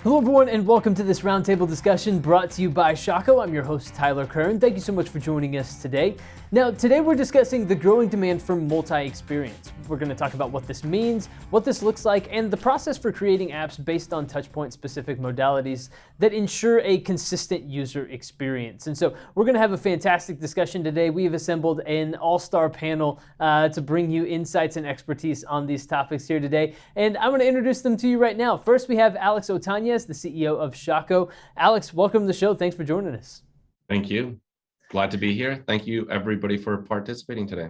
Hello everyone and welcome to this roundtable discussion brought to you by Shockoe. I'm your host Tyler Kern. Thank you so much for joining us today. Now today we're discussing the growing demand for multi-experience. We're going to talk about what this means, what this looks like, and the process for creating apps based on touchpoint specific modalities that ensure a consistent user experience. And so we're going to have a fantastic discussion today. We've assembled an all-star panel to bring you insights and expertise on these topics here today. And I'm going to introduce them to you right now. First we have Alex Otañez, the CEO of Shockoe. Alex, welcome to the show. Thanks for joining us. Thank you. Glad to be here. Thank you, everybody, for participating today.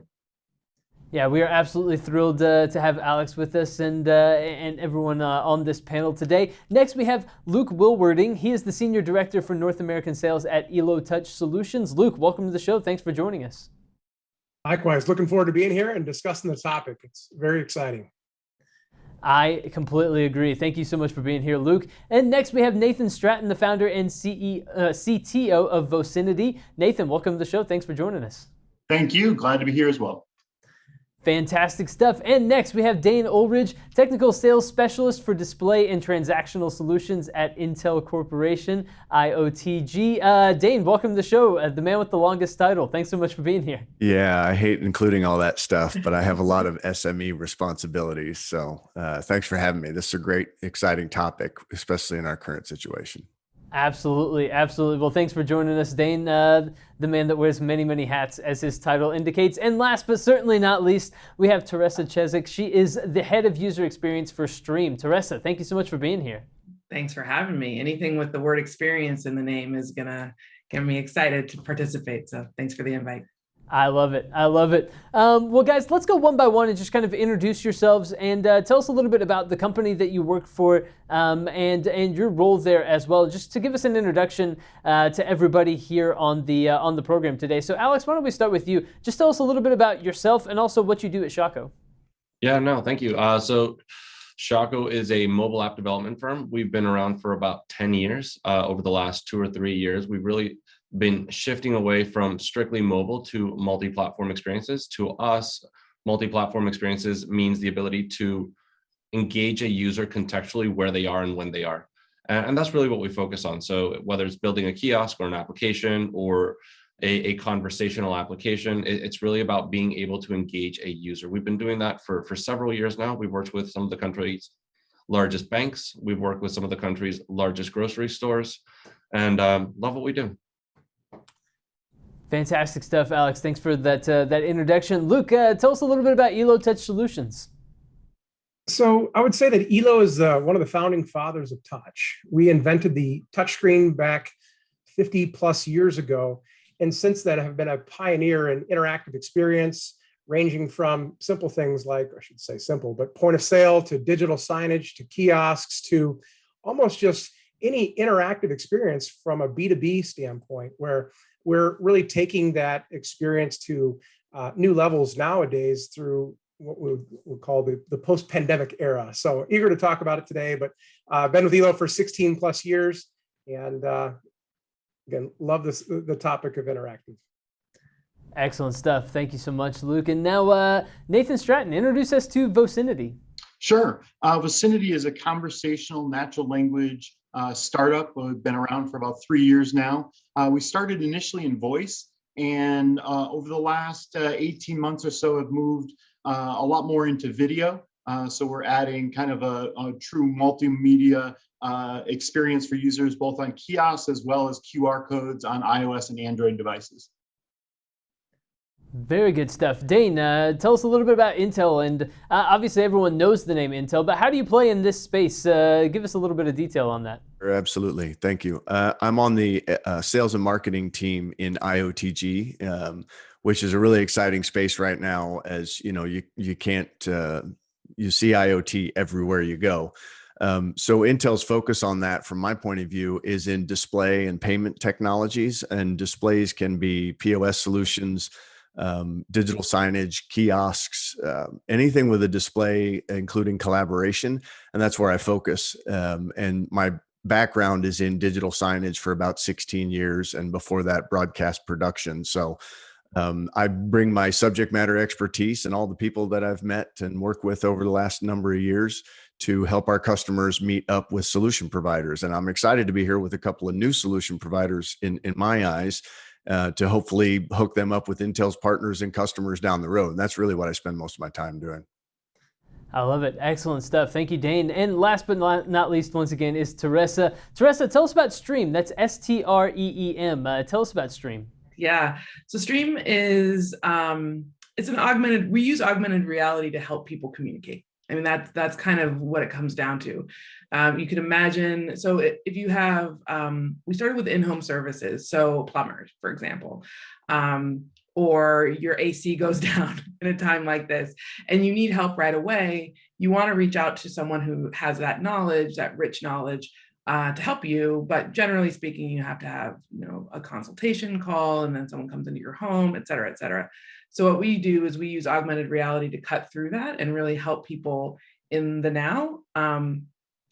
Yeah, we are absolutely thrilled to have Alex with us and everyone on this panel today. Next, we have Luke Wilwerding. He is the Senior Director for North American Sales at Elo Touch Solutions. Luke, welcome to the show. Thanks for joining us. Likewise, looking forward to being here and discussing the topic. It's very exciting. I completely agree. Thank you so much for being here, Luke. And next we have Nathan Stratton, the founder and CTO of Vocinity. Nathan, welcome to the show. Thanks for joining us. Thank you. Glad to be here as well. Fantastic stuff. And next we have Dane Oldridge, Technical Sales Specialist for Display and Transactional Solutions at Intel Corporation, IOTG. Dane, welcome to the show, the man with the longest title. Thanks so much for being here. Yeah, I hate including all that stuff, but I have a lot of SME responsibilities. So thanks for having me. This is a great, exciting topic, especially in our current situation. Absolutely, absolutely. Well, thanks for joining us, Dane, the man that wears many, many hats, as his title indicates. And last but certainly not least, we have Teressa Chizeck. She is the head of user experience for Streem. Teressa, thank you so much for being here. Thanks for having me. Anything with the word experience in the name is gonna get me excited to participate. So thanks for the invite. I love it. I love it. Well, guys, let's go one by one and just kind of introduce yourselves and tell us a little bit about the company that you work for and your role there as well, just to give us an introduction to everybody here on the program today. So, Alex, why don't we start with you? Just tell us a little bit about yourself and also what you do at Shockoe. Yeah, no, thank you. So Shockoe is a mobile app development firm. We've been around for about 10 years. Over the last 2 or 3 years, we've really been shifting away from strictly mobile to multi-platform experiences. To us, multi-platform experiences means the ability to engage a user contextually where they are and when they are. And that's really what we focus on. So whether it's building a kiosk or an application or a conversational application, it's really about being able to engage a user. We've been doing that for several years now. We've worked with some of the country's largest banks. We've worked with some of the country's largest grocery stores, and love what we do. Fantastic stuff, Alex. Thanks for that introduction. Luke, tell us a little bit about Elo Touch Solutions. So I would say that Elo is one of the founding fathers of touch. We invented the touchscreen back 50 plus years ago. And since then have been a pioneer in interactive experience, ranging from simple things like, I should say simple, but point of sale to digital signage to kiosks to almost just any interactive experience from a B2B standpoint, where we're really taking that experience to new levels nowadays through what we would call the post-pandemic era. So eager to talk about it today, but I've been with Elo for 16 plus years and again, love the topic of interactive. Excellent stuff. Thank you so much, Luke. And now Nathan Stratton, introduce us to Vocinity. Sure. Vocinity is a conversational natural language startup. We've been around for about 3 years now. We started initially in voice, and over the last 18 months or so have moved a lot more into video. So we're adding kind of a true multimedia experience for users, both on kiosks as well as QR codes on iOS and Android devices. Very good stuff. Dane, tell us a little bit about Intel, and obviously everyone knows the name Intel, but how do you play in this space? Give us a little bit of detail on that. Absolutely. Thank you. I'm on the sales and marketing team in IOTG, which is a really exciting space right now. As you know, you can't, you see IoT everywhere you go. So Intel's focus on that, from my point of view, is in display and payment technologies, and displays can be POS solutions, digital signage, kiosks, anything with a display, including collaboration. And that's where I focus. And my background is in digital signage for about 16 years. And before that, broadcast production. So I bring my subject matter expertise and all the people that I've met and worked with over the last number of years to help our customers meet up with solution providers. And I'm excited to be here with a couple of new solution providers in my eyes, to hopefully hook them up with Intel's partners and customers down the road. And that's really what I spend most of my time doing. I love it. Excellent stuff. Thank you, Dane. And last but not least, once again, is Teressa. Teressa, tell us about Streem. That's Streem. Tell us about Streem. Yeah. So Streem is it's an we use augmented reality to help people communicate. I mean, that's kind of what it comes down to. You can imagine, so if you have, we started with in-home services, so plumbers, for example, or your AC goes down in a time like this, and you need help right away, you want to reach out to someone who has that knowledge, that rich knowledge, to help you. But generally speaking, you have to have, a consultation call, and then someone comes into your home, et cetera, et cetera. So what we do is we use augmented reality to cut through that and really help people in the now. And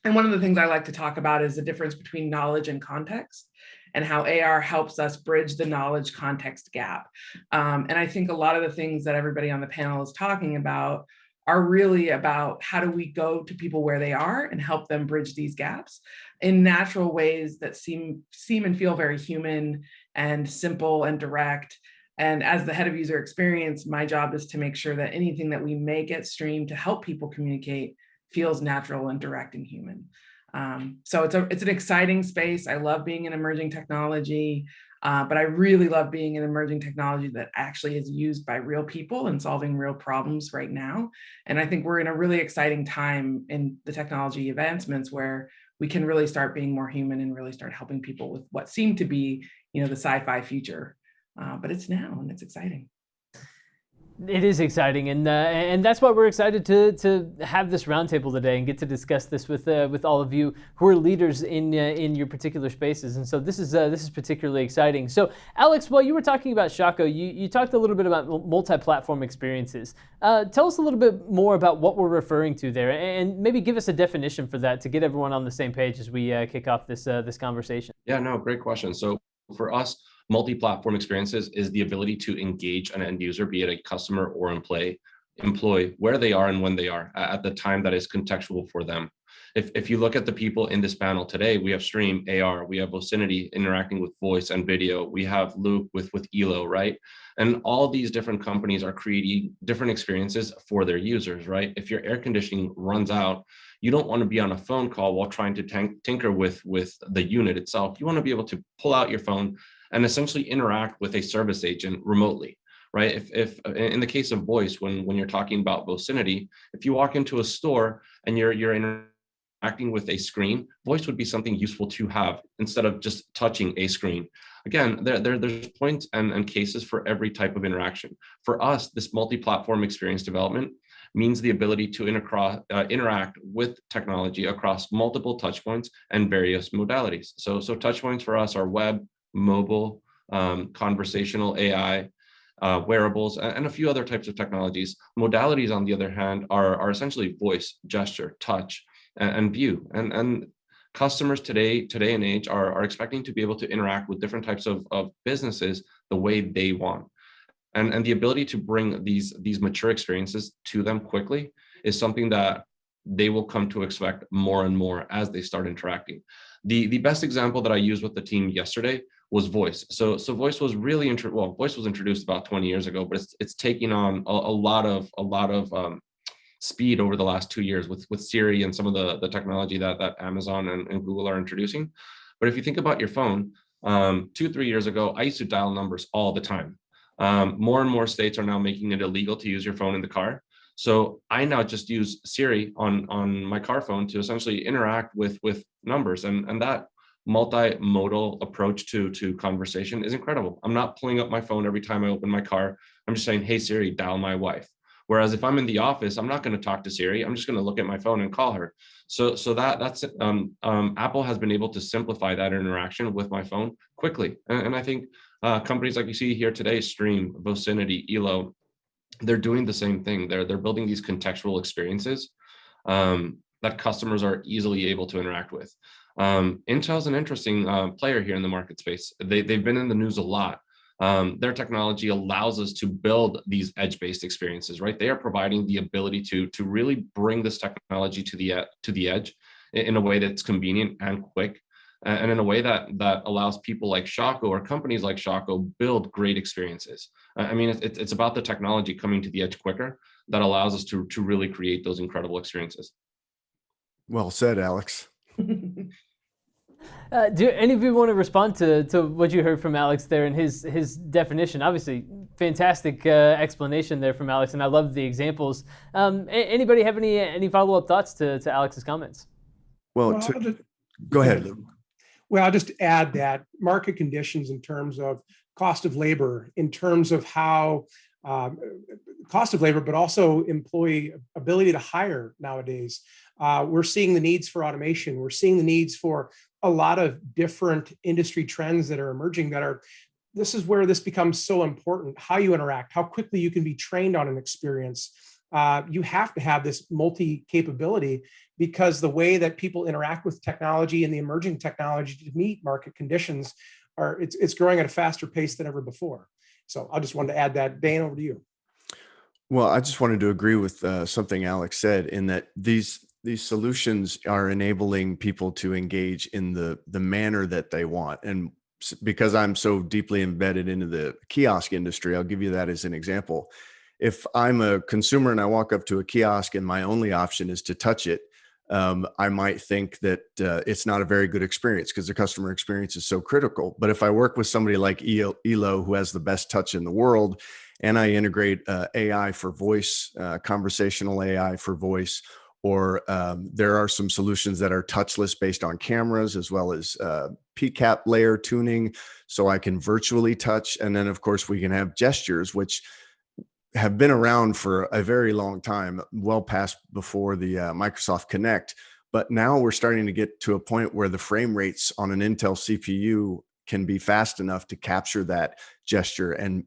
one of the things I like to talk about is the difference between knowledge and context, and how AR helps us bridge the knowledge context gap. And I think a lot of the things that everybody on the panel is talking about are really about how do we go to people where they are and help them bridge these gaps in natural ways that seem and feel very human and simple and direct. And as the head of user experience, my job is to make sure that anything that we make at Streem to help people communicate feels natural and direct and human. So it's an exciting space. I love being in emerging technology, but I really love being in emerging technology that actually is used by real people and solving real problems right now. And I think we're in a really exciting time in the technology advancements where we can really start being more human and really start helping people with what seemed to be, the sci-fi future. But it's now, and it's exciting. It is exciting, and that's why we're excited to have this roundtable today and get to discuss this with all of you who are leaders in your particular spaces. And so this is particularly exciting. So Alex, while you were talking about Shockoe, you talked a little bit about multi-platform experiences. Tell us a little bit more about what we're referring to there, and maybe give us a definition for that to get everyone on the same page as we kick off this conversation. Yeah, no, great question. So for us, multi-platform experiences is the ability to engage an end user, be it a customer or employee, where they are and when they are at the time that is contextual for them. If you look at the people in this panel today, we have Streem, AR, we have Vocinity interacting with voice and video, we have Loop with Elo, right? And all these different companies are creating different experiences for their users, right? If your air conditioning runs out, you don't want to be on a phone call while trying to tinker with the unit itself. You want to be able to pull out your phone and essentially interact with a service agent remotely, right? If in the case of voice, when you're talking about Vocinity, if you walk into a store and you're interacting with a screen, voice would be something useful to have instead of just touching a screen. Again, there's points and cases for every type of interaction. For us, this multi-platform experience development means the ability to interact with technology across multiple touch points and various modalities. So touch points for us are web, mobile, conversational AI, wearables, and a few other types of technologies. Modalities, on the other hand, are essentially voice, gesture, touch, and view. And customers today and age are expecting to be able to interact with different types of businesses the way they want. And the ability to bring these mature experiences to them quickly is something that they will come to expect more and more as they start interacting. The best example that I used with the team yesterday was voice. So voice was really voice was introduced about 20 years ago, but it's taking on a lot of speed over the last 2 years with Siri and some of the technology that Amazon and Google are introducing. But if you think about your phone, 2-3 years ago, I used to dial numbers all the time. More and more states are now making it illegal to use your phone in the car. So I now just use Siri on my car phone to essentially interact with numbers, and that multimodal approach to conversation is incredible. I'm not pulling up my phone every time I open my car. I'm just saying, hey Siri, dial my wife. Whereas if I'm in the office, I'm not going to talk to Siri. I'm just going to look at my phone and call her. So that's Apple has been able to simplify that interaction with my phone quickly, and I think companies like you see here today, Streem, Vocinity, Elo, they're doing the same thing. They're building these contextual experiences that customers are easily able to interact with. Intel's an interesting player here in the market space. They've been in the news a lot Their technology allows us to build these edge-based experiences, right? They are providing the ability to really bring this technology to the edge in a way that's convenient and quick, and in a way that allows people like Shockoe or companies like Shockoe build great experiences. I mean, it's about the technology coming to the edge quicker that allows us to really create those incredible experiences. Well said, Alex. Do any of you want to respond to what you heard from Alex there and his definition? Obviously, fantastic explanation there from Alex, and I love the examples. Anybody have any follow-up thoughts to Alex's comments? Well, go ahead, Lou. Well, I'll just add that market conditions in terms of cost of labor, in terms of how cost of labor, but also employee ability to hire nowadays. We're seeing the needs for automation. We're seeing the needs for a lot of different industry trends that are emerging this is where this becomes so important, how you interact, how quickly you can be trained on an experience. You have to have this multi-capability because the way that people interact with technology and the emerging technology to meet market conditions it's growing at a faster pace than ever before. So I just wanted to add that. Dane, over to you. Well, I just wanted to agree with something Alex said in that these solutions are enabling people to engage in the manner that they want. And because I'm so deeply embedded into the kiosk industry, I'll give you that as an example. If I'm a consumer and I walk up to a kiosk and my only option is to touch it, I might think that it's not a very good experience because the customer experience is so critical. But if I work with somebody like Elo, who has the best touch in the world, and I integrate AI for voice, conversational AI for voice, or there are some solutions that are touchless based on cameras, as well as PCAP layer tuning, so I can virtually touch. And then, of course, we can have gestures, which have been around for a very long time, well past before the Microsoft Connect. But now we're starting to get to a point where the frame rates on an Intel CPU can be fast enough to capture that gesture, and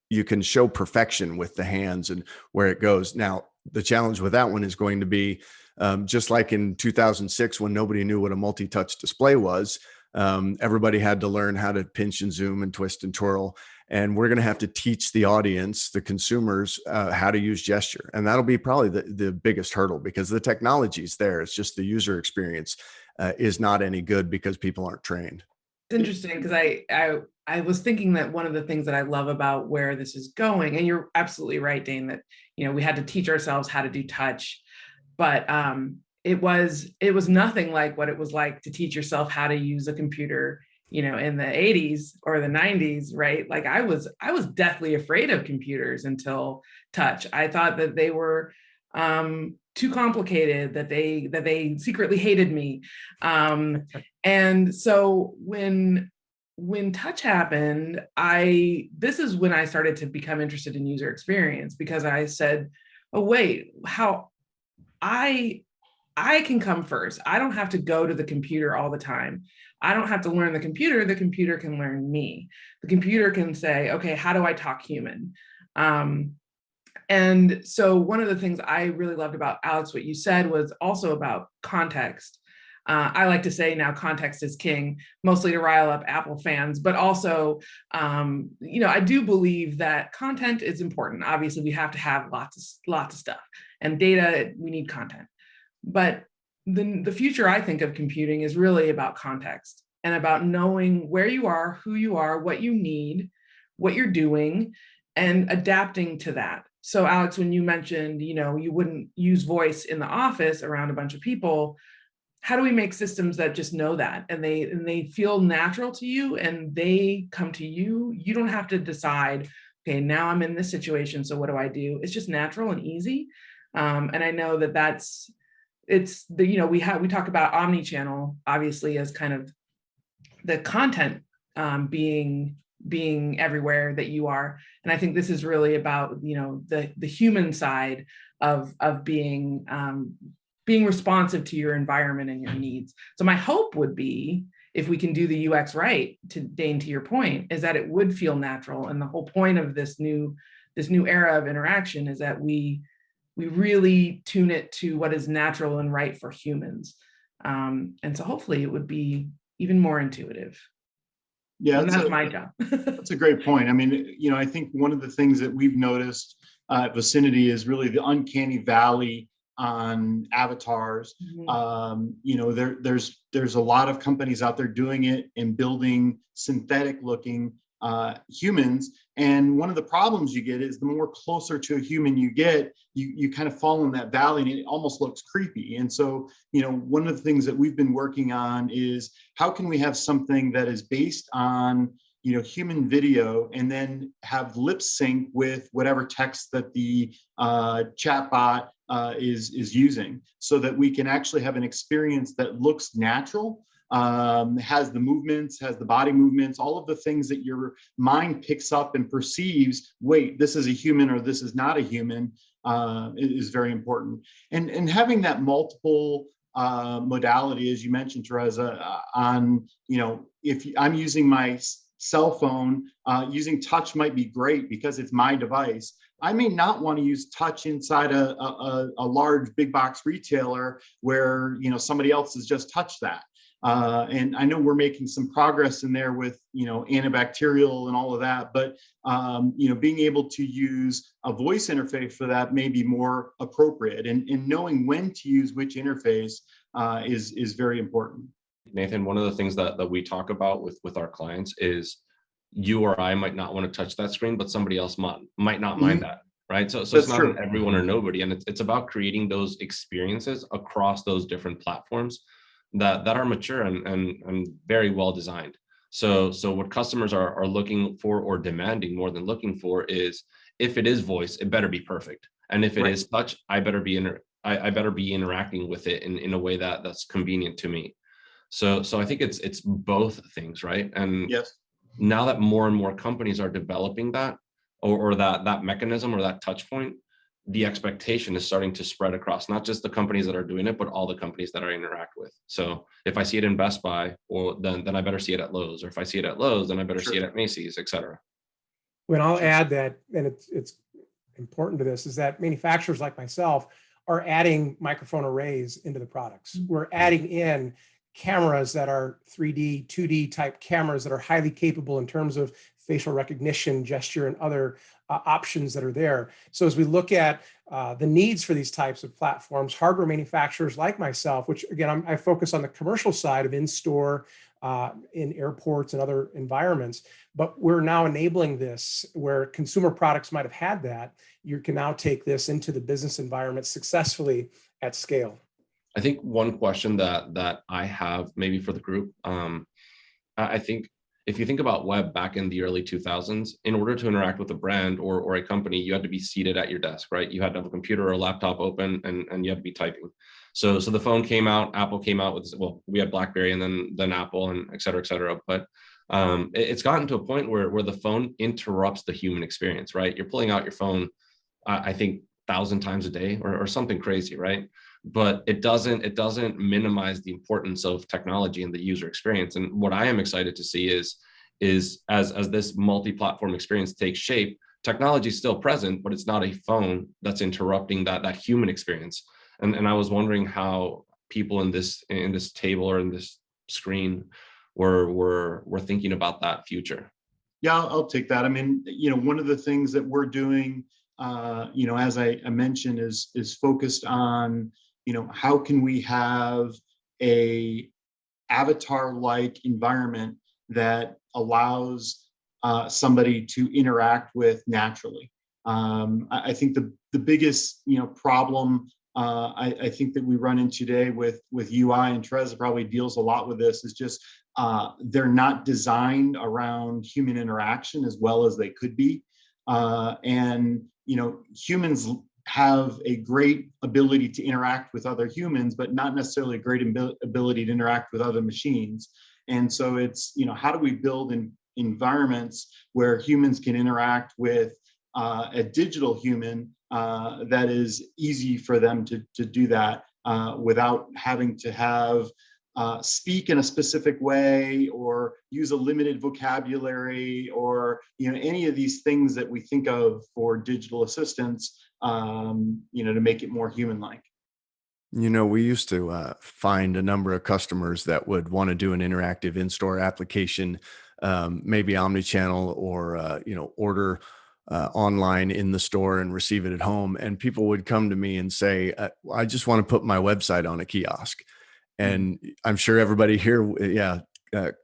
you can show perfection with the hands and where it goes. Now, the challenge with that one is going to be just like in 2006 when nobody knew what a multi-touch display was. Everybody had to learn how to pinch and zoom and twist and twirl. And we're going to have to teach the audience, the consumers, how to use gesture. And that'll be probably the biggest hurdle because the technology's there. It's just the user experience is not any good because people aren't trained. It's interesting because I was thinking that one of the things that I love about where this is going, and you're absolutely right, Dane, that we had to teach ourselves how to do touch, but it was nothing like what it was like to teach yourself how to use a computer, in the 80s or the 90s, right? Like I was deathly afraid of computers until touch. I thought that they were too complicated, that they secretly hated me. And so when touch happened, this is when I started to become interested in user experience, because I said, oh, wait, how I can come first. I don't have to go to the computer all the time. I don't have to learn the computer can learn me. The computer can say, okay, how do I talk human? And so one of the things I really loved about Alex, what you said, was also about context. I like to say now context is king, mostly to rile up Apple fans, but also, I do believe that content is important. Obviously, we have to have lots of stuff, and data, we need content. But the future, I think, of computing is really about context and about knowing where you are, who you are, what you need, what you're doing, and adapting to that. So Alex, when you mentioned, you wouldn't use voice in the office around a bunch of people, how do we make systems that just know that and they feel natural to you and they come to you? You don't have to decide, okay, now I'm in this situation, so what do I do? It's just natural and easy. And I know we talk about omni-channel, obviously, as kind of the content being everywhere that you are. And I think this is really about, the human side of being responsive to your environment and your needs. So my hope would be, if we can do the UX right, Dane, to your point, is that it would feel natural. And the whole point of this new era of interaction is that we really tune it to what is natural and right for humans. And so hopefully it would be even more intuitive. Yeah, And that's my job. that's a great point. I mean, I think one of the things that we've noticed at Vocinity is really the uncanny valley on avatars. There's a lot of companies out there doing it and building synthetic looking humans. And one of the problems you get is the more closer to a human you get, you kind of fall in that valley and it almost looks creepy. And so, one of the things that we've been working on is how can we have something that is based on human video and then have lip sync with whatever text that the chatbot is using, so that we can actually have an experience that looks natural, has the movements, has the body movements, all of the things that your mind picks up and perceives. Wait, this is a human or this is not a human, is very important. And having that multiple modality, as you mentioned, Teressa, on if I'm using my cell phone, using touch might be great because it's my device. I may not want to use touch inside a large big box retailer where somebody else has just touched that. And I know we're making some progress in there with antibacterial and all of that, but being able to use a voice interface for that may be more appropriate, and knowing when to use which interface is very important. Nathan, one of the things that we talk about with our clients is you or I might not want to touch that screen, but somebody else might not mind that, right? So it's not an everyone or nobody, and it's about creating those experiences across those different platforms that are mature and very well designed. So what customers are looking for or demanding more than looking for is, if it is voice, it better be perfect, and if it is touch, I better be interacting with it in a way that's convenient to me. So I think it's both things, right? And yes, now that more and more companies are developing that or that mechanism or that touch point, the expectation is starting to spread across not just the companies that are doing it, but all the companies that I interact with. So if I see it in Best Buy, or then I better see it at Lowe's, or if I see it at Lowe's, then I better see it at Macy's, et cetera. When I'll add that, and it's important to this, is that manufacturers like myself are adding microphone arrays into the products. We're adding in cameras that are 3D, 2D type cameras that are highly capable in terms of facial recognition, gesture, and other options that are there. So as we look at the needs for these types of platforms, hardware manufacturers like myself, which again, I focus on the commercial side of in-store, in airports and other environments, but we're now enabling this where consumer products might have had that. You can now take this into the business environment successfully at scale. I think one question that I have maybe for the group, I think if you think about web back in the early 2000s, in order to interact with a brand or a company, you had to be seated at your desk, right? You had to have a computer or a laptop open and you had to be typing. So the phone came out, Apple came out with, we had BlackBerry and then Apple and et cetera, et cetera. But it's gotten to a point where the phone interrupts the human experience, right? You're pulling out your phone, I think 1,000 times a day or something crazy, right? But it doesn't minimize the importance of technology and the user experience. And what I am excited to see is as this multi-platform experience takes shape, technology is still present, but it's not a phone that's interrupting that human experience. And I was wondering how people in this table or in this screen were thinking about that future. Yeah, I'll take that. I mean, one of the things that we're doing, as I mentioned, is focused on, how can we have a avatar-like environment that allows somebody to interact with naturally. I think the biggest problem I think that we run into today with UI, and Teressa probably deals a lot with this, is just they're not designed around human interaction as well as they could be. And humans have a great ability to interact with other humans, but not necessarily a great ability to interact with other machines. And so it's, how do we build environments where humans can interact with a digital human that is easy for them to do that without having to have speak in a specific way or use a limited vocabulary or any of these things that we think of for digital assistants, to make it more human-like. We used to find a number of customers that would want to do an interactive in-store application maybe omni-channel or, order online in the store and receive it at home. And people would come to me and say, I just want to put my website on a kiosk. And I'm sure everybody here,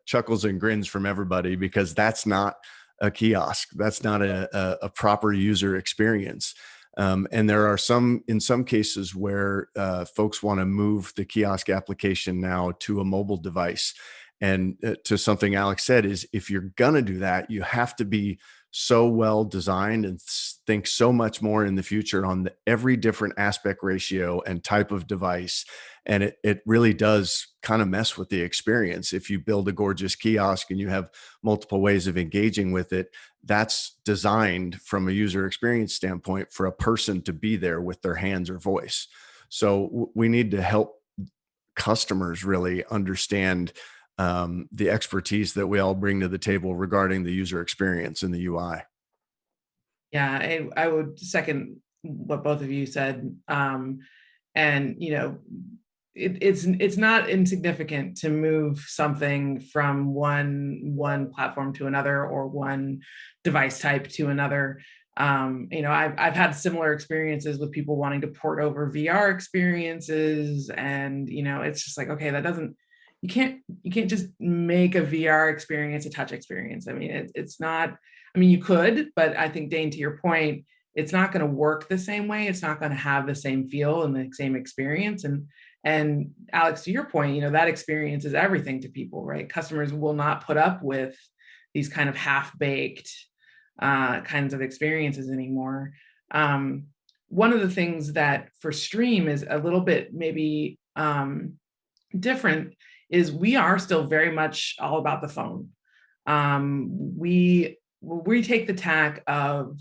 chuckles and grins from everybody, because that's not a kiosk. That's not a proper user experience. And there are in some cases where folks want to move the kiosk application now to a mobile device. And to something Alex said is, if you're going to do that, you have to be so well designed and think so much more in the future on every different aspect ratio and type of device. And it really does kind of mess with the experience. If you build a gorgeous kiosk and you have multiple ways of engaging with it, that's designed from a user experience standpoint for a person to be there with their hands or voice. So we need to help customers really understand the expertise that we all bring to the table regarding the user experience and the UI. Yeah, I would second what both of you said. And it's not insignificant to move something from one platform to another, or one device type to another. I've had similar experiences with people wanting to port over VR experiences, and it's just like, okay, you can't just make a VR experience a touch experience. I mean, it's not. I mean, you could, but I think, Dane, to your point, it's not going to work the same way. It's not going to have the same feel and the same experience. And Alex, to your point, that experience is everything to people, right? Customers will not put up with these kind of half-baked kinds of experiences anymore. One of the things that for Streem is a little bit maybe different is we are still very much all about the phone. We take the tack of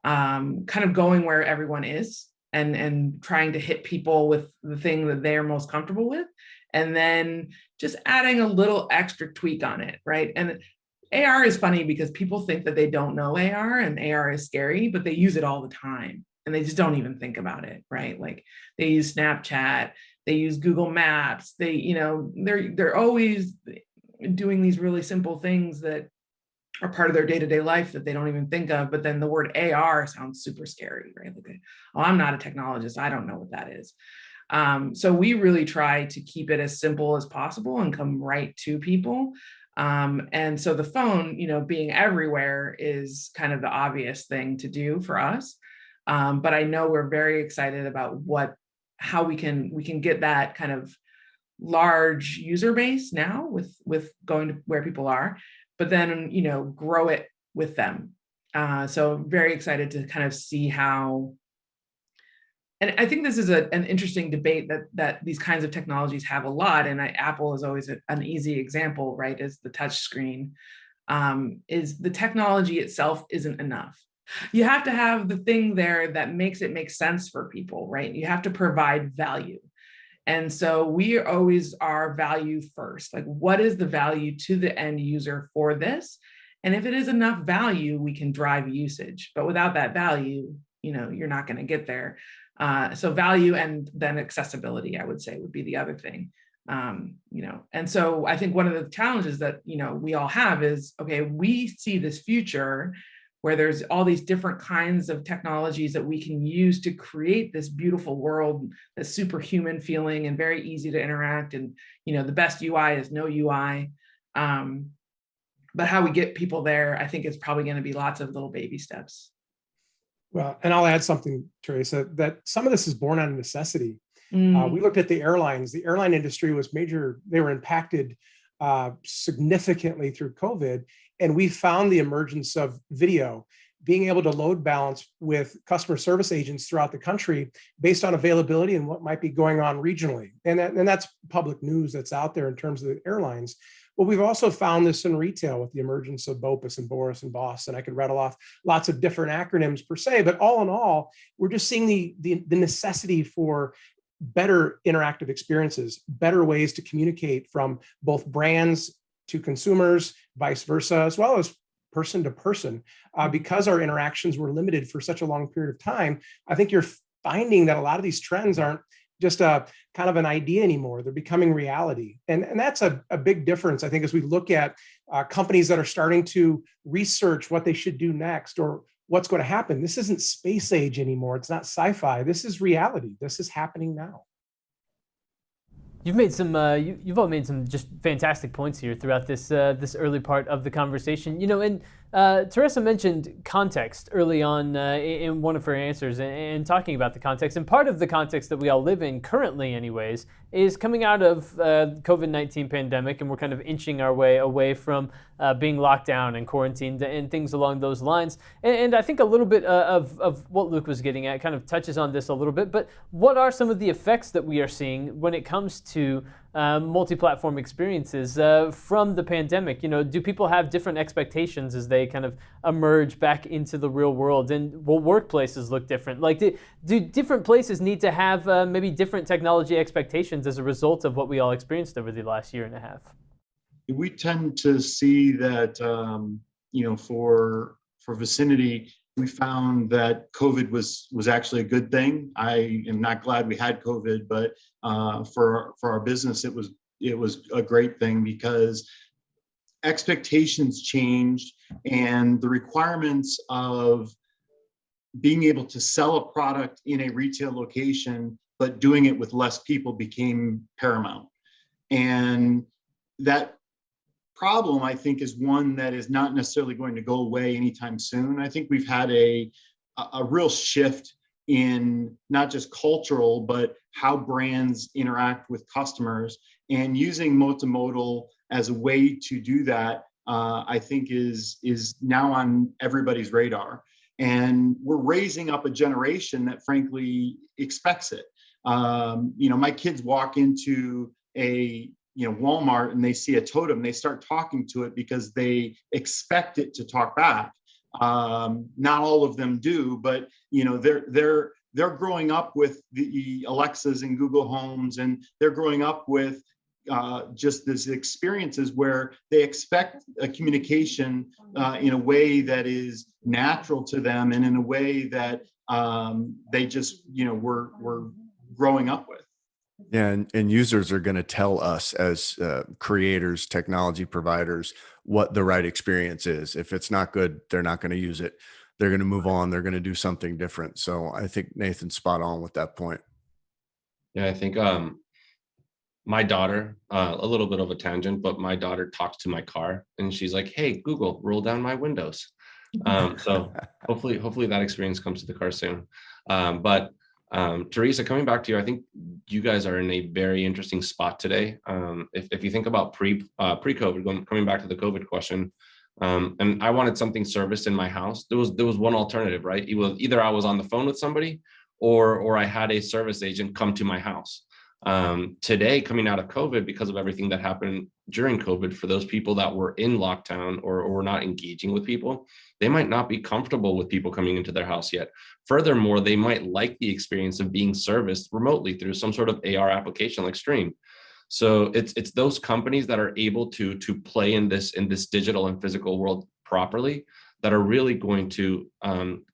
kind of going where everyone is and trying to hit people with the thing that they're most comfortable with, and then just adding a little extra tweak on it, right? And AR is funny because people think that they don't know AR and AR is scary, but they use it all the time and they just don't even think about it, right? Like they use Snapchat, they use Google Maps, they're always doing these really simple things that are part of their day-to-day life that they don't even think of. But then the word AR sounds super scary, right? Like, oh, I'm not a technologist, I don't know what that is. So we really try to keep it as simple as possible and come right to people. And so the phone, being everywhere is kind of the obvious thing to do for us. But I know we're very excited about how we can get that kind of large user base now with going to where people are, but then, grow it with them. So very excited to kind of see how, and I think this is an interesting debate that these kinds of technologies have a lot. And Apple is always an easy example, right? Is the touch screen, is the technology itself isn't enough. You have to have the thing there that makes it make sense for people, right? You have to provide value. And so we always are value first. Like, what is the value to the end user for this? And if it is enough value, we can drive usage. But without that value, you're not going to get there. So value and then accessibility, I would say, would be the other thing. And so I think one of the challenges that, we all have is, okay, we see this future where there's all these different kinds of technologies that we can use to create this beautiful world that's super human feeling and very easy to interact. And, the best UI is no UI. But how we get people there, I think it's probably going to be lots of little baby steps. Well, and I'll add something, Teresa, that some of this is born out of necessity. We looked at the airlines. The airline industry was major. They were impacted significantly through COVID. And we found the emergence of video, being able to load balance with customer service agents throughout the country based on availability and what might be going on regionally. And that's public news that's out there in terms of the airlines. But we've also found this in retail with the emergence of BOPUS and Boris and BOSS, and I could rattle off lots of different acronyms per se, but all in all, we're just seeing the necessity for better interactive experiences, better ways to communicate from both brands to consumers, vice versa, as well as person to person. Because our interactions were limited for such a long period of time, I think you're finding that a lot of these trends aren't just a kind of an idea anymore. They're becoming reality. And that's a big difference, I think, as we look at companies that are starting to research what they should do next or what's going to happen. This isn't space age anymore. It's not sci-fi. This is reality. This is happening now. You've made some. You've all made some just fantastic points here throughout this this early part of the conversation. And Teressa mentioned context early on in one of her answers, and talking about the context. And part of the context that we all live in currently, anyways, is coming out of COVID-19 pandemic, and we're kind of inching our way away from being locked down and quarantined and things along those lines. And I think a little bit of what Luke was getting at kind of touches on this a little bit. But what are some of the effects that we are seeing when it comes to multi-platform experiences from the pandemic? Do people have different expectations as they kind of emerge back into the real world? And will workplaces look different? Like, do different places need to have maybe different technology expectations as a result of what we all experienced over the last year and a half? We tend to see that, for Vocinity, we found that COVID was actually a good thing. I am not glad we had COVID, but for our business, it was a great thing because expectations changed and the requirements of being able to sell a product in a retail location, but doing it with less people became paramount. And that problem, I think, is one that is not necessarily going to go away anytime soon. I think we've had a real shift in not just cultural, but how brands interact with customers, and using multimodal as a way to do that, I think is now on everybody's radar. And we're raising up a generation that frankly expects it. My kids walk into a Walmart and they see a totem, they start talking to it because they expect it to talk back. Not all of them do, but they're growing up with the Alexas and Google Homes, and they're growing up with just these experiences where they expect a communication in a way that is natural to them and in a way that they just were growing up with. Yeah, and users are going to tell us as creators, technology providers, what the right experience is. If it's not good, they're not going to use it. They're going to move on. They're going to do something different. So I think Nathan's spot on with that point. Yeah, I think my daughter, a little bit of a tangent, but my daughter talks to my car and she's like, "Hey, Google, roll down my windows." So hopefully that experience comes to the car soon. But Teressa, coming back to you, I think you guys are in a very interesting spot today. If you think about pre-COVID, coming back to the COVID question, and I wanted something serviced in my house, there was one alternative, right? It was either I was on the phone with somebody or I had a service agent come to my house. Today, coming out of COVID, because of everything that happened during COVID, for those people that were in lockdown or were not engaging with people, they might not be comfortable with people coming into their house yet. Furthermore, they might like the experience of being serviced remotely through some sort of AR application like Streem. So it's those companies that are able to play in this digital and physical world properly that are really going to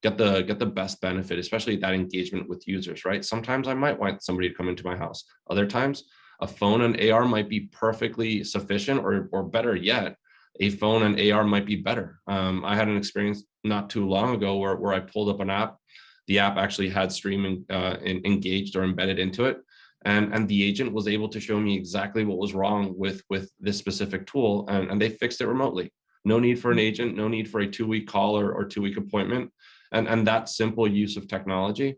get the best benefit, especially that engagement with users, right? Sometimes I might want somebody to come into my house. Other times, a phone and AR might be perfectly sufficient, or better yet, a phone and AR might be better. I had an experience not too long ago where I pulled up an app. The app actually had Streem engaged or embedded into it. And the agent was able to show me exactly what was wrong with this specific tool, and they fixed it remotely. No need for an agent, no need for a 2-week call or 2-week appointment. And that simple use of technology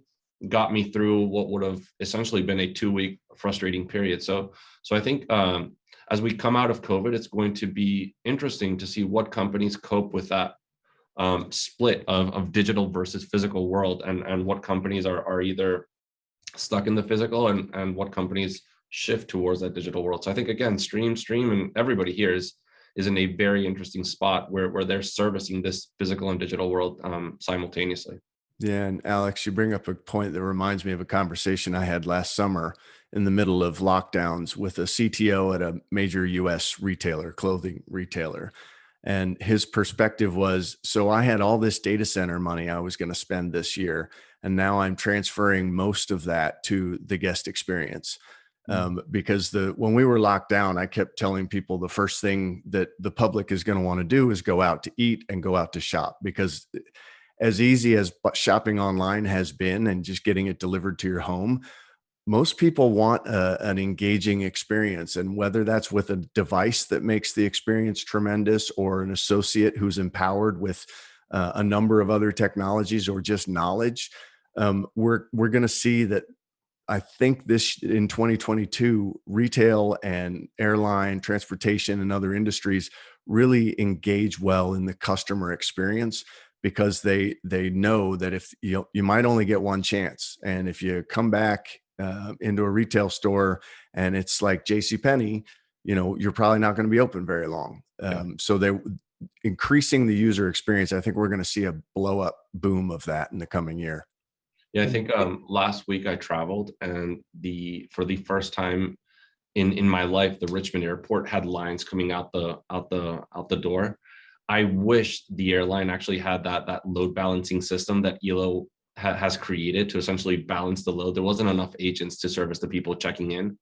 got me through what would have essentially been a 2-week frustrating period. So I think as we come out of COVID, it's going to be interesting to see what companies cope with that split of digital versus physical world, and what companies are either stuck in the physical and what companies shift towards that digital world. So I think, again, Streem and everybody here is in a very interesting spot where they're servicing this physical and digital world simultaneously. Yeah, and Alex, you bring up a point that reminds me of a conversation I had last summer in the middle of lockdowns with a CTO at a major US retailer, clothing retailer. And his perspective was, so I had all this data center money I was going to spend this year, and now I'm transferring most of that to the guest experience. Because when we were locked down, I kept telling people the first thing that the public is going to want to do is go out to eat and go out to shop, because as easy as shopping online has been and just getting it delivered to your home, most people want an engaging experience. And whether that's with a device that makes the experience tremendous, or an associate who's empowered with a number of other technologies, or just knowledge, we're going to see that. I think in 2022, retail and airline, transportation, and other industries really engage well in the customer experience, because they know that if you might only get one chance, and if you come back into a retail store and it's like JCPenney, you're probably not going to be open very long. So they're increasing the user experience. I think we're going to see a blow up boom of that in the coming year. Yeah, I think last week I traveled, and for the first time in my life, the Richmond airport had lines coming out the door. I wish the airline actually had that load balancing system that ELO has created to essentially balance the load. There wasn't enough agents to service the people checking in,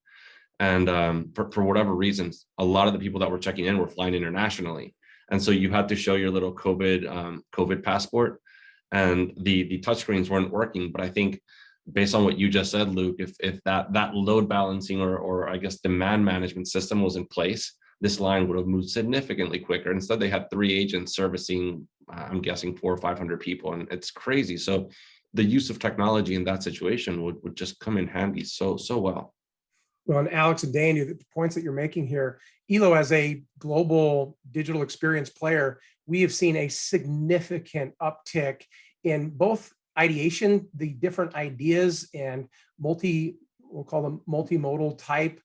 and for whatever reasons, a lot of the people that were checking in were flying internationally, and so you had to show your little COVID passport. And the touchscreens weren't working. But I think, based on what you just said, Luke, if that load balancing or I guess demand management system was in place, this line would have moved significantly quicker. Instead, they had 3 agents servicing, I'm guessing 400 or 500 people, and it's crazy. So the use of technology in that situation would just come in handy so well. Well, and Alex and Dane, the points that you're making here, ELO as a global digital experience player, we have seen a significant uptick in both ideation, the different ideas, and we'll call them multimodal type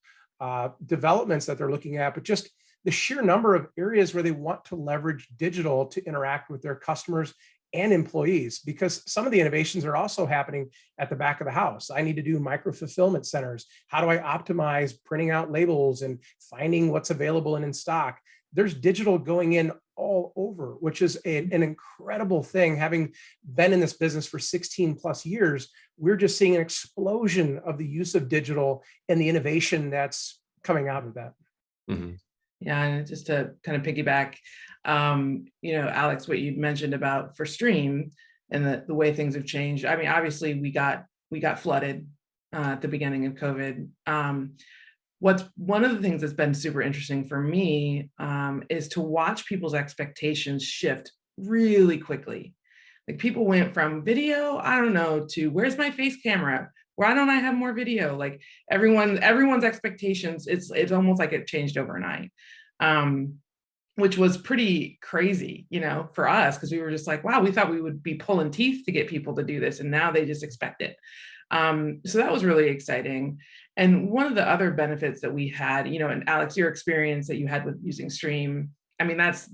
developments that they're looking at, but just the sheer number of areas where they want to leverage digital to interact with their customers and employees, because some of the innovations are also happening at the back of the house. I need to do micro fulfillment centers. How do I optimize printing out labels and finding what's available and in stock? There's digital going in all over, which is an incredible thing. Having been in this business for 16 plus years, we're just seeing an explosion of the use of digital and the innovation that's coming out of that. Mm-hmm. Yeah, and just to kind of piggyback, Alex, what you mentioned about for Streem and the way things have changed. I mean, obviously we got flooded at the beginning of COVID. What's one of the things that's been super interesting for me is to watch people's expectations shift really quickly. Like, people went from video, I don't know, to where's my face camera? Why don't I have more video? Like, everyone's expectations, it's almost like it changed overnight, which was pretty crazy, for us, because we were just like, wow, we thought we would be pulling teeth to get people to do this, and now they just expect it. So that was really exciting. And one of the other benefits that we had, and Alex, your experience that you had with using Streem, I mean, that's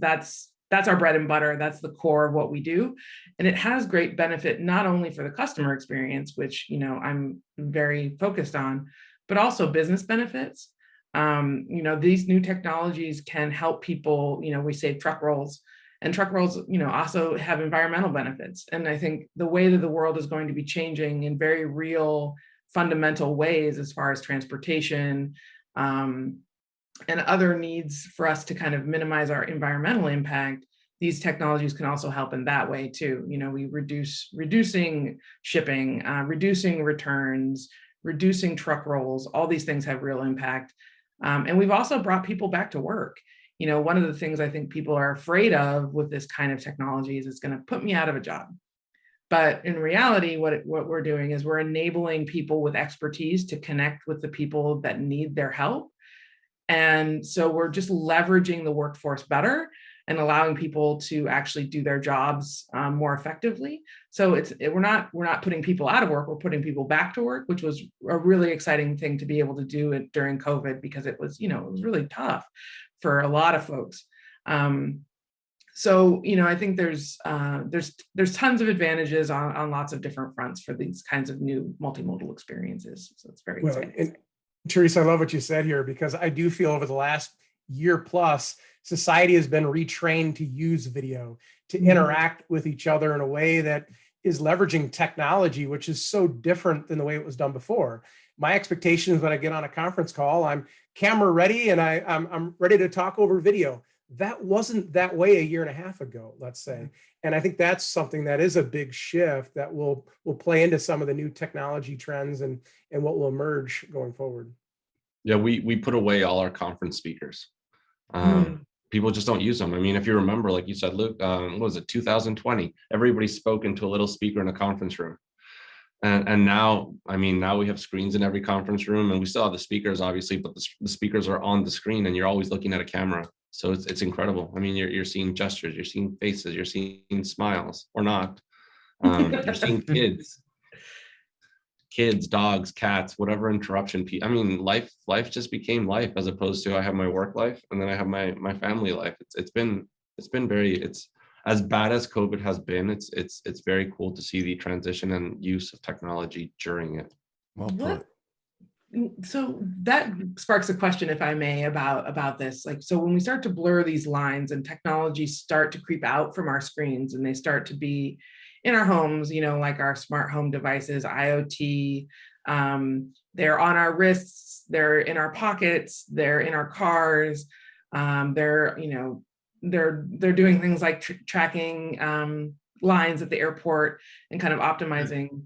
our bread and butter. That's the core of what we do. And it has great benefit, not only for the customer experience, which, I'm very focused on, but also business benefits. These new technologies can help people, we save truck rolls, and truck rolls, also have environmental benefits. And I think the way that the world is going to be changing in very real, fundamental ways, as far as transportation, and other needs for us to kind of minimize our environmental impact, these technologies can also help in that way too. We reducing shipping, reducing returns, reducing truck rolls, all these things have real impact. And we've also brought people back to work. One of the things I think people are afraid of with this kind of technology is it's going to put me out of a job. But in reality, what we're doing is we're enabling people with expertise to connect with the people that need their help. And so we're just leveraging the workforce better and allowing people to actually do their jobs more effectively. So we're not putting people out of work, we're putting people back to work, which was a really exciting thing to be able to do it during COVID, because it was really tough for a lot of folks. So, I think there's tons of advantages on lots of different fronts for these kinds of new multimodal experiences. So it's very exciting. And Teressa, I love what you said here, because I do feel over the last year plus, society has been retrained to use video, to interact with each other in a way that is leveraging technology, which is so different than the way it was done before. My expectation is when I get on a conference call, I'm camera ready and I'm ready to talk over video. That wasn't that way a year and a half ago, let's say. And I think that's something that is a big shift that will play into some of the new technology trends and what will emerge going forward. Yeah, we put away all our conference speakers. People just don't use them. I mean, if you remember, like you said, Luke, what was it, 2020? Everybody spoke into a little speaker in a conference room. And now, I mean, now we have screens in every conference room, and we still have the speakers, obviously, but the speakers are on the screen, and you're always looking at a camera. So it's incredible. I mean, you're seeing gestures, you're seeing faces, you're seeing smiles, or not. You're seeing kids, dogs, cats, whatever interruption. I mean, life just became life, as opposed to I have my work life and then I have my family life. It's been as bad as COVID has been. It's very cool to see the transition and use of technology during it. Well put. So that sparks a question, if I may, about this. Like, so when we start to blur these lines and technologies start to creep out from our screens and they start to be in our homes, like our smart home devices, IoT, they're on our wrists, they're in our pockets, they're in our cars, they're doing things like tracking lines at the airport and kind of optimizing.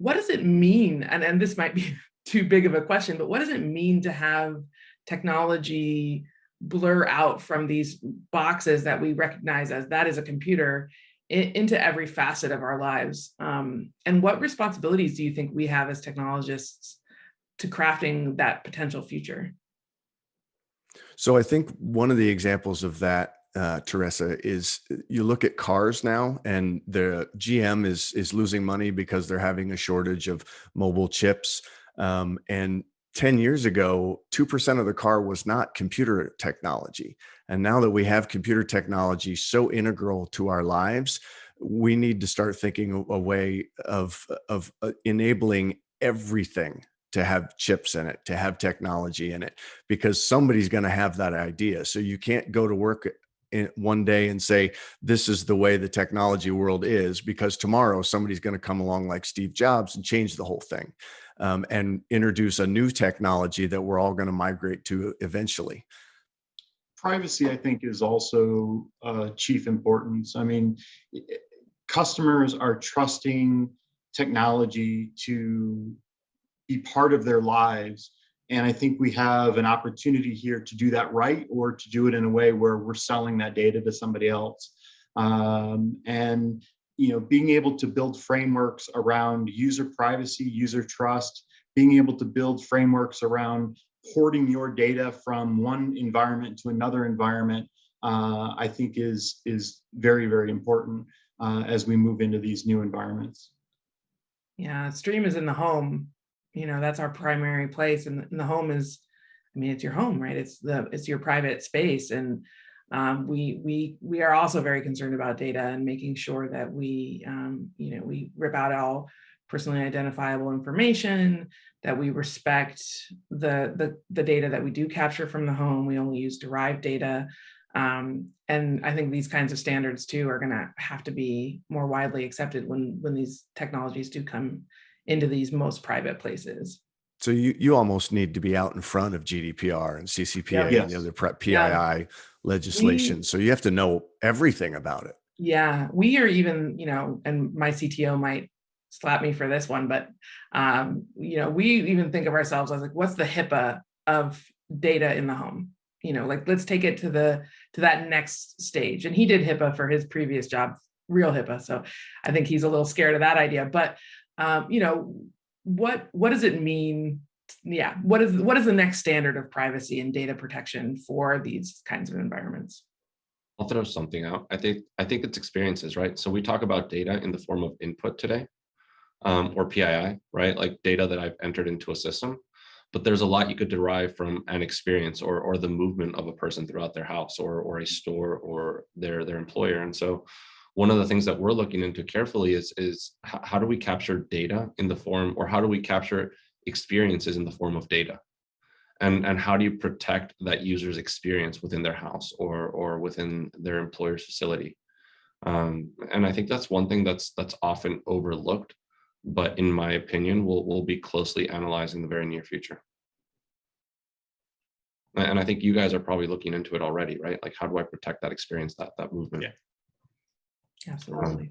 What does it mean? And this might be too big of a question, but what does it mean to have technology blur out from these boxes that we recognize as that is a computer into every facet of our lives? And what responsibilities do you think we have as technologists to crafting that potential future? So I think one of the examples of that, Teressa, is you look at cars now, and the GM is losing money because they're having a shortage of mobile chips. And 10 years ago, 2% of the car was not computer technology. And now that we have computer technology so integral to our lives, we need to start thinking a way of enabling everything to have chips in it, to have technology in it, because somebody's going to have that idea. So you can't go to work one day and say, this is the way the technology world is, because tomorrow somebody's going to come along like Steve Jobs and change the whole thing, and introduce a new technology that we're all going to migrate to eventually. Privacy, I think, is also chief importance. I mean, customers are trusting technology to be part of their lives. And I think we have an opportunity here to do that right, or to do it in a way where we're selling that data to somebody else. And being able to build frameworks around user privacy, user trust, being able to build frameworks around porting your data from one environment to another environment, I think is very, very important as we move into these new environments. Yeah, Streem is in the home. That's our primary place, and the home is, it's your home, right? It's your private space, and we are also very concerned about data and making sure that we rip out all personally identifiable information, that we respect the data that we do capture from the home. We only use derived data, and I think these kinds of standards too are going to have to be more widely accepted when these technologies do come into these most private places. So you almost need to be out in front of GDPR and CCPA and the other PII legislation. So you have to know everything about it. Yeah, we are even, and my CTO might slap me for this one, but we even think of ourselves as like, what's the HIPAA of data in the home? Let's take it to that next stage. And he did HIPAA for his previous job, real HIPAA. So I think he's a little scared of that idea, but what does it mean? Yeah. What is the next standard of privacy and data protection for these kinds of environments? I'll throw something out. I think it's experiences, right? So we talk about data in the form of input today, or PII, right? Like data that I've entered into a system, but there's a lot you could derive from an experience or the movement of a person throughout their house or a store or their employer. And so one of the things that we're looking into carefully is how do we capture data in the form, or how do we capture experiences in the form of data? and how do you protect that user's experience within their house or within their employer's facility. And I think that's one thing that's often overlooked, but in my opinion, we'll be closely analyzing the very near future. And I think you guys are probably looking into it already, right? Like, how do I protect that experience, that movement? Yeah, absolutely.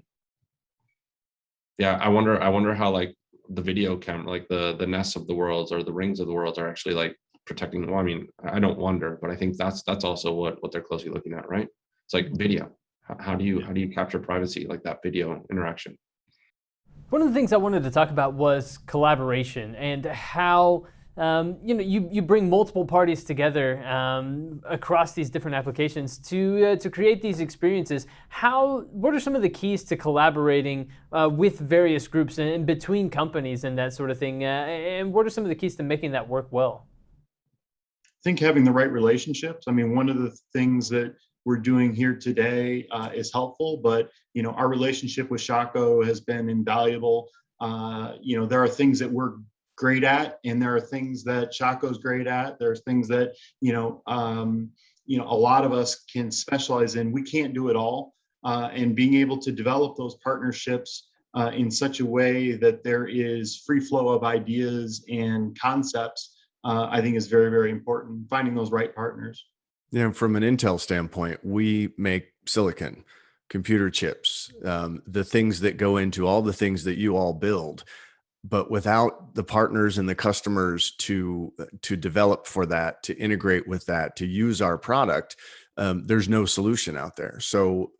Yeah, I wonder how like the video camera, like the Nests of the worlds or the Rings of the worlds are actually like protecting. Well, I mean, I don't wonder, but I think that's also what they're closely looking at, right? It's like video. How do you capture privacy, like that video interaction? One of the things I wanted to talk about was collaboration and how you bring multiple parties together across these different applications to create these experiences. What are some of the keys to collaborating with various groups and between companies and that sort of thing? And what are some of the keys to making that work well? I think having the right relationships. I mean, one of the things that we're doing here today is helpful, but our relationship with Shockoe has been invaluable. There are things that we're great at, and there are things that Shockoe's great at. There's things that a lot of us can specialize in. We can't do it all, and being able to develop those partnerships in such a way that there is free flow of ideas and concepts, I think is very, very important. Finding those right partners. Yeah, from an Intel standpoint, we make silicon, computer chips, the things that go into all the things that you all build. But without the partners and the customers to develop for that, to integrate with that, to use our product, there's no solution out there. So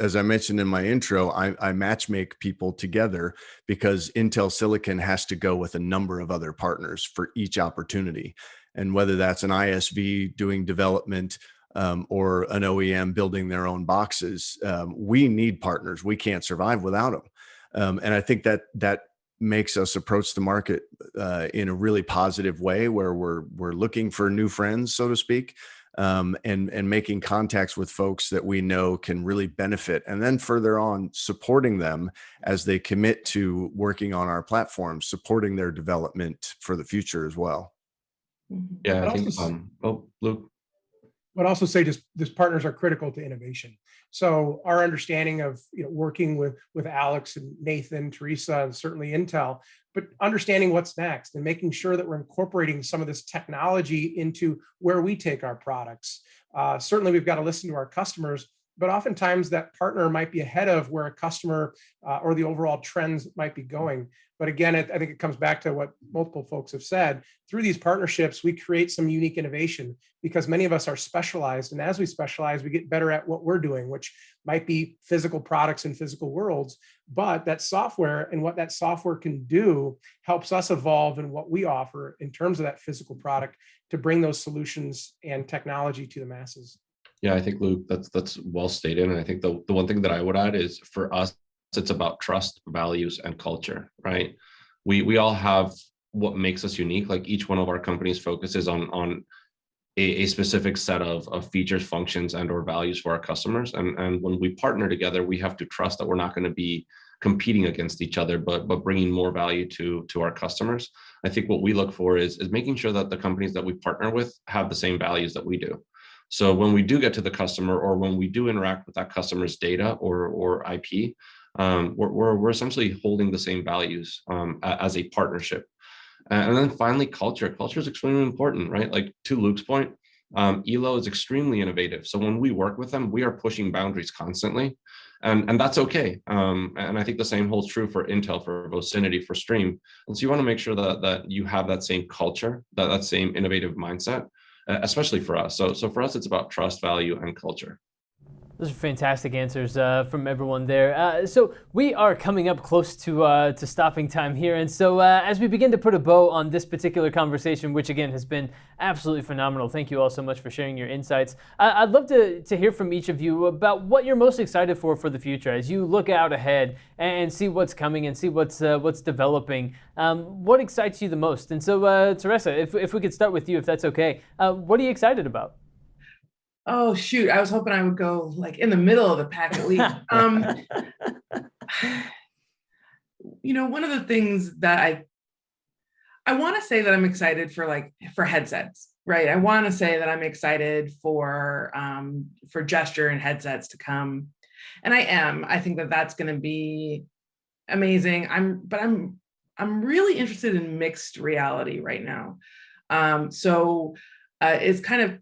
as I mentioned in my intro, I matchmake people together because Intel Silicon has to go with a number of other partners for each opportunity. And whether that's an ISV doing development or an OEM building their own boxes, we need partners. We can't survive without them. And I think that makes us approach the market in a really positive way, where we're looking for new friends, so to speak, and making contacts with folks that we know can really benefit, and then further on supporting them as they commit to working on our platform, supporting their development for the future as well. Yeah, I think. Luke. But also say just partners are critical to innovation. So our understanding of working with Alex and Nathan, Teressa, and certainly Intel, but understanding what's next and making sure that we're incorporating some of this technology into where we take our products. Certainly, we've got to listen to our customers, but oftentimes that partner might be ahead of where a customer or the overall trends might be going. But again, I think it comes back to what multiple folks have said. Through these partnerships, we create some unique innovation because many of us are specialized. And as we specialize, we get better at what we're doing, which might be physical products in physical worlds. But that software and what that software can do helps us evolve in what we offer in terms of that physical product to bring those solutions and technology to the masses. Yeah, I think, Luke, that's well stated. And I think the one thing that I would add is, for us, it's about trust, values, and culture, right? We all have what makes us unique. Like, each one of our companies focuses on a specific set of features, functions, and or values for our customers. And when we partner together, we have to trust that we're not going to be competing against each other, but bringing more value to our customers. I think what we look for is making sure that the companies that we partner with have the same values that we do. So when we do get to the customer, or when we do interact with that customer's data or IP, we're essentially holding the same values as a partnership. And then finally, culture. Culture is extremely important, right? Like, to Luke's point, Elo is extremely innovative. So when we work with them, we are pushing boundaries constantly, and that's okay. And I think the same holds true for Intel, for Vocinity, for Streem. And so you want to make sure that you have that same culture, that same innovative mindset, especially for us. So for us, it's about trust, value, and culture. Those are fantastic answers from everyone there. So we are coming up close to stopping time here. And so as we begin to put a bow on this particular conversation, which again has been absolutely phenomenal, thank you all so much for sharing your insights. I'd love to hear from each of you about what you're most excited for the future as you look out ahead and see what's coming and see what's developing. What excites you the most? And so Teressa, if we could start with you, if that's okay, what are you excited about? Oh, shoot. I was hoping I would go like in the middle of the pack at least. One of the things that I want to say that I'm excited for headsets, right? I want to say that I'm excited for gesture and headsets to come, and I am. I think that that's going to be amazing. I'm really interested in mixed reality right now. It's kind of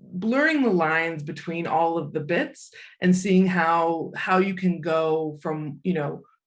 blurring the lines between all of the bits and seeing how you can go from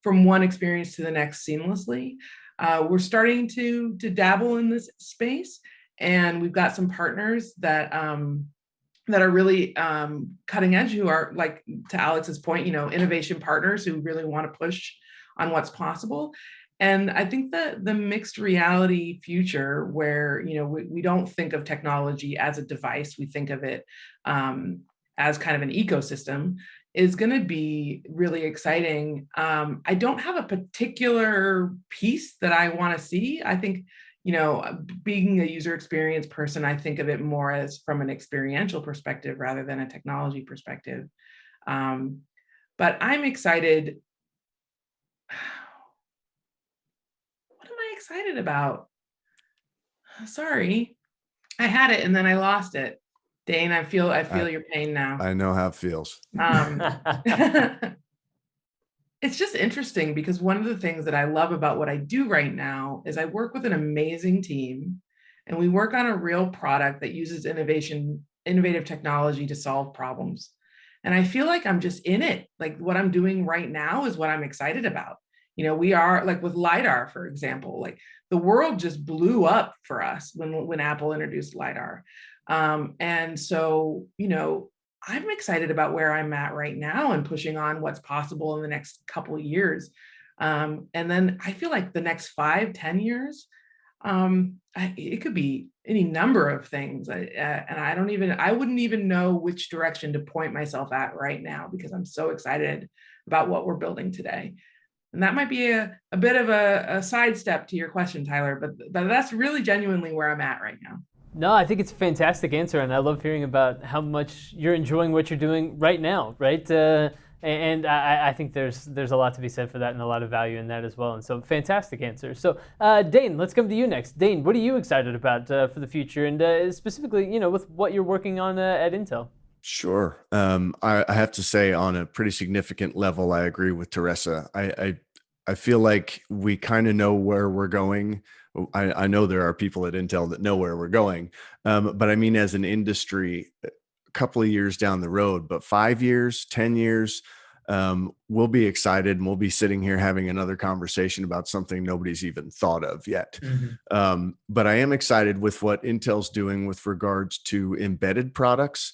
one experience to the next seamlessly. We're starting to dabble in this space, and we've got some partners that are really cutting edge, who are, like, to Alex's point, innovation partners who really want to push on what's possible. And I think that the mixed reality future, where we don't think of technology as a device, we think of it as kind of an ecosystem, is going to be really exciting. I don't have a particular piece that I want to see. I think, being a user experience person, I think of it more as from an experiential perspective rather than a technology perspective. But I'm excited. What am I excited about? Sorry, I had it and then I lost it. Dane, I feel your pain now. I know how it feels. It's just interesting because one of the things that I love about what I do right now is I work with an amazing team, and we work on a real product that uses innovative technology to solve problems. And I feel like I'm just in it. Like, what I'm doing right now is what I'm excited about. We are, like, with LiDAR, for example, like, the world just blew up for us when Apple introduced LiDAR. And so, I'm excited about where I'm at right now and pushing on what's possible in the next couple of years. And then I feel like the next 5-10 years, it could be any number of things. And I wouldn't even know which direction to point myself at right now, because I'm so excited about what we're building today. And that might be a bit of a sidestep to your question, Tyler, but that's really genuinely where I'm at right now. No, I think it's a fantastic answer, and I love hearing about how much you're enjoying what you're doing right now, right? And I think there's a lot to be said for that, and a lot of value in that as well. And so, fantastic answer. So, Dane, let's come to you next. Dane, what are you excited about for the future, and specifically, with what you're working on at Intel? Sure. I have to say, on a pretty significant level, I agree with Teressa. I feel like we kind of know where we're going. I know there are people at Intel that know where we're going, but I mean, as an industry, a couple of years down the road, but 5 years, 10 years, we'll be excited, and we'll be sitting here having another conversation about something nobody's even thought of yet. Mm-hmm. But I am excited with what Intel's doing with regards to embedded products,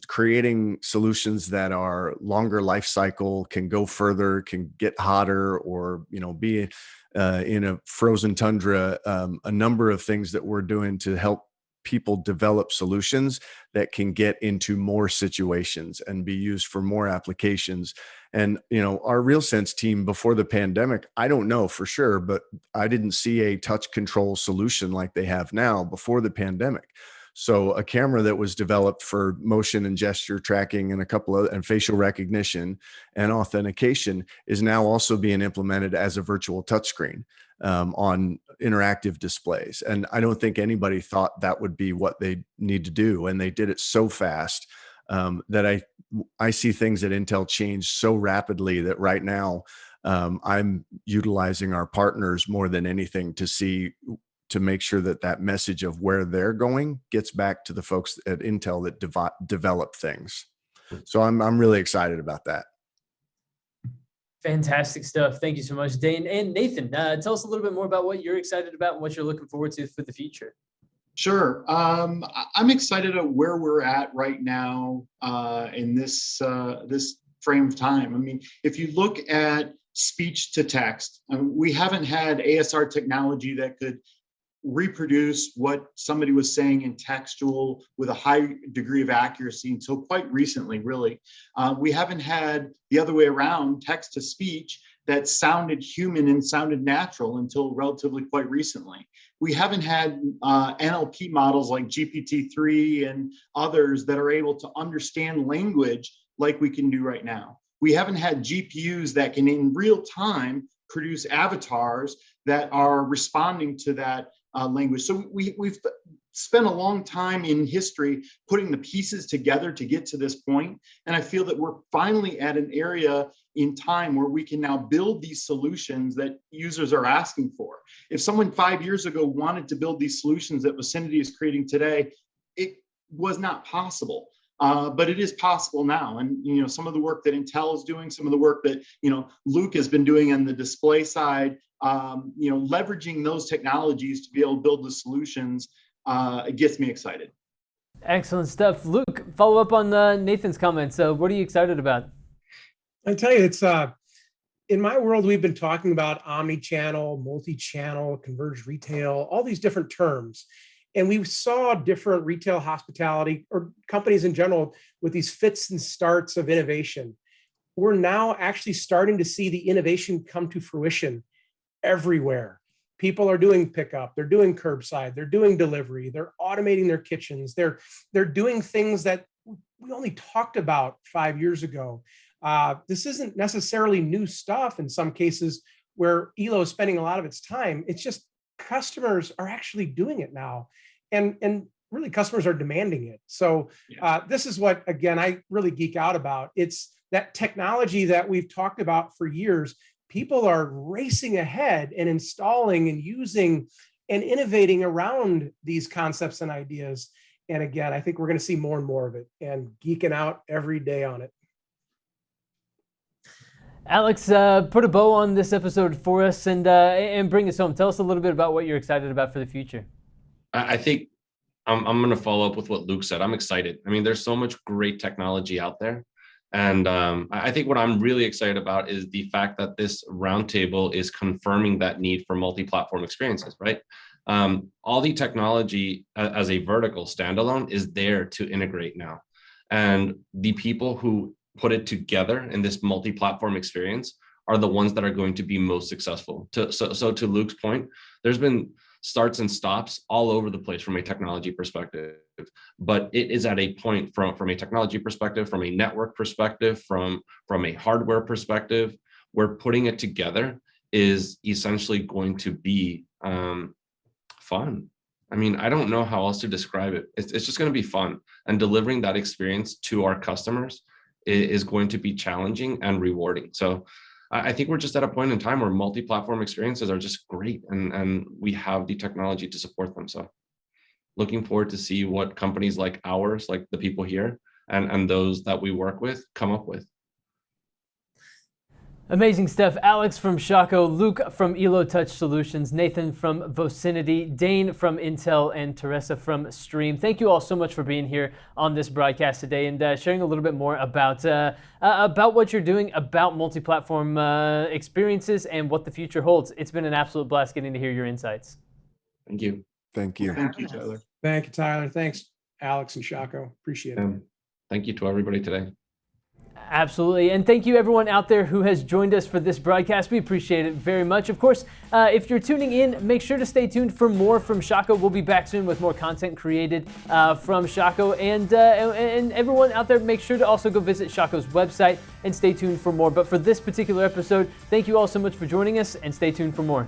creating solutions that are longer life cycle, can go further, can get hotter, or be in a frozen tundra. A number of things that we're doing to help people develop solutions that can get into more situations and be used for more applications. And our RealSense team, before the pandemic, I don't know for sure, but I didn't see a touch control solution like they have now before the pandemic. So a camera that was developed for motion and gesture tracking and facial recognition and authentication is now also being implemented as a virtual touchscreen on interactive displays. And I don't think anybody thought that would be what they need to do. And they did it so fast that I see things at Intel change so rapidly that right now I'm utilizing our partners more than anything to make sure that message of where they're going gets back to the folks at Intel that develop things. So I'm really excited about that. Fantastic stuff. Thank you so much, Dane. And Nathan, tell us a little bit more about what you're excited about and what you're looking forward to for the future. Sure. I'm excited at where we're at right now in this frame of time. I mean, if you look at speech to text, we haven't had ASR technology that could reproduce what somebody was saying in textual with a high degree of accuracy until quite recently, really. We haven't had the other way around, text to speech, that sounded human and sounded natural until relatively quite recently. We haven't had NLP models like GPT-3 and others that are able to understand language like we can do right now. We haven't had GPUs that can in real time produce avatars that are responding to that language. So we've spent a long time in history putting the pieces together to get to this point. And I feel that we're finally at an area in time where we can now build these solutions that users are asking for. If someone 5 years ago wanted to build these solutions that Vocinity is creating today, it was not possible. But it is possible now. And, some of the work that Intel is doing, some of the work that, Luke has been doing on the display side, leveraging those technologies to be able to build the solutions, it gets me excited. Excellent stuff. Luke, follow up on Nathan's comments. What are you excited about? I tell you, it's in my world, we've been talking about omni-channel, multi-channel, converged retail, all these different terms. And we saw different retail hospitality or companies in general with these fits and starts of innovation. We're now actually starting to see the innovation come to fruition everywhere. People are doing pickup, they're doing curbside, they're doing delivery, they're automating their kitchens, they're doing things that we only talked about 5 years ago. This isn't necessarily new stuff in some cases where Elo is spending a lot of its time. It's just customers are actually doing it now. And really customers are demanding it. So this is what, again, I really geek out about. It's that technology that we've talked about for years. People are racing ahead and installing and using and innovating around these concepts and ideas. And again, I think we're going to see more and more of it and geeking out every day on it. Alex, put a bow on this episode for us and bring us home. Tell us a little bit about what you're excited about for the future. I think I'm going to follow up with what Luke said. I'm excited. I mean, there's so much great technology out there. And I think what I'm really excited about is the fact that this roundtable is confirming that need for multi-platform experiences, right? All the technology as a vertical standalone is there to integrate now. And the people who put it together in this multi-platform experience are the ones that are going to be most successful. So to Luke's point, there's been starts and stops all over the place from a technology perspective, but it is at a point from a technology perspective, from a network perspective, from a hardware perspective, where putting it together is essentially going to be fun. I mean, I don't know how else to describe it. It's just going to be fun, and delivering that experience to our customers is going to be challenging and rewarding. So I think we're just at a point in time where multi-platform experiences are just great, and we have the technology to support them. So looking forward to see what companies like ours, like the people here, and those that we work with, come up with. Amazing stuff. Alex from Shockoe, Luke from Elo Touch Solutions, Nathan from Vocinity, Dane from Intel, and Teressa from Streem. Thank you all so much for being here on this broadcast today and sharing a little bit more about what you're doing, about multi-platform experiences and what the future holds. It's been an absolute blast getting to hear your insights. Thank you. Thank you. Thank you, Tyler. Thank you, Tyler. Thanks, Alex and Shockoe. Appreciate it. Thank you to everybody today. Absolutely. And thank you everyone out there who has joined us for this broadcast. We appreciate it very much. Of course, if you're tuning in, make sure to stay tuned for more from Shockoe. We'll be back soon with more content created from Shockoe. And everyone out there, make sure to also go visit Shockoe's website and stay tuned for more. But for this particular episode, thank you all so much for joining us, and stay tuned for more.